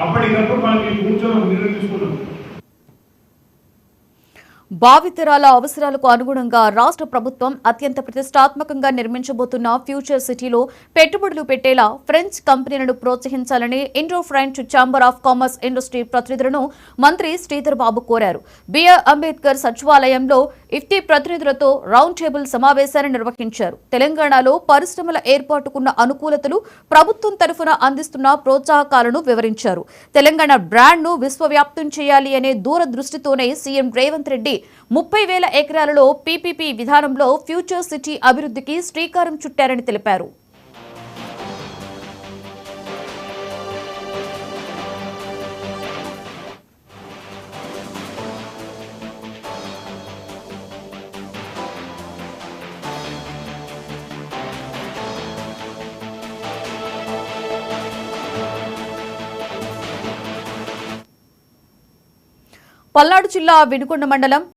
అప్పటికప్పుడు మనకి కూర్చొని నిర్ణయం తీసుకుంటాం. భావితరాల అవసరాలకు అనుగుణంగా రాష్ట్ర ప్రభుత్వం అత్యంత ప్రతిష్టాత్మకంగా నిర్మించబోతున్న ఫ్యూచర్ సిటీలో పెట్టుబడులు పెట్టేలా ఫ్రెంచ్ కంపెనీలను ప్రోత్సహించాలని Indo French chamber of commerce industry ప్రతినిధులను మంత్రి శ్రీధర్ బాబు కోరారు. బిఆర్ అంబేద్కర్ సచివాలయంలో ఇఫ్టీ ప్రతినిధులతో రౌండ్ టేబుల్ సమావేశాన్ని నిర్వహించారు. తెలంగాణలో పరిశ్రమల ఏర్పాటుకున్న అనుకూలతలు, ప్రభుత్వం తరఫున అందిస్తున్న ప్రోత్సాహకాలను వివరించారు. తెలంగాణ బ్రాండ్ను విశ్వవ్యాప్తం చేయాలి అనే దూరదృష్టితోనే సీఎం రేవంత్ రెడ్డి 30,000 ఎకరాలలో పీపీపీ విధానంలో ఫ్యూచర్ సిటీ అభివృద్ధికి శ్రీకారం చుట్టారని తెలిపారు. పల్నాడు జిల్లా వినుకొండ మండలం